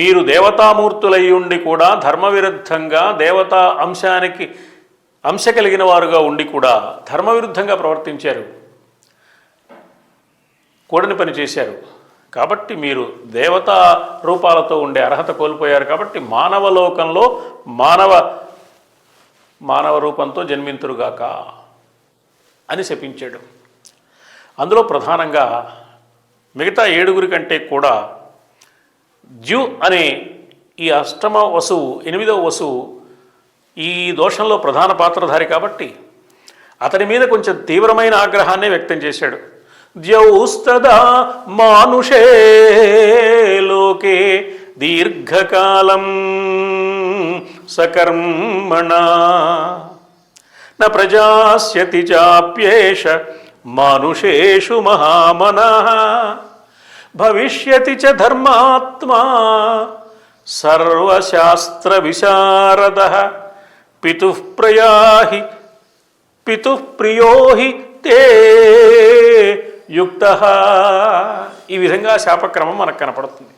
మీరు దేవతామూర్తులై ఉండి కూడా ధర్మవిరుద్ధంగా దేవతా అంశ కలిగిన వారుగా ఉండి కూడా ధర్మవిరుద్ధంగా ప్రవర్తించారు, కూడని పని చేశారు. కాబట్టి మీరు దేవతా రూపాలతో ఉండే అర్హత కోల్పోయారు. కాబట్టి మానవలోకంలో మానవ రూపంతో జన్మింతురుగాక అని శపించాడు. అందులో ప్రధానంగా మిగతా 7 కంటే కూడా ద్యు అనే ఈ అష్టమ వసువు 8వ వసువు ఈ దోషంలో ప్రధాన పాత్రధారి కాబట్టి అతని మీద కొంచెం తీవ్రమైన ఆగ్రహాన్ని వ్యక్తం చేశాడు. ద్యౌస్తదా మానుషే లోకే దీర్ఘకాలం సకర్మణ న ప్రజాస్యతి చాప్యేష మానుషేషు మహామనః భవిష్యతి చ ధర్మాత్మా సర్వశాస్త్ర విశారదః పితుః ప్రియో హి తే యుక్తః. ఈ విధంగా శాపక్రమం మనకు కనపడుతుంది.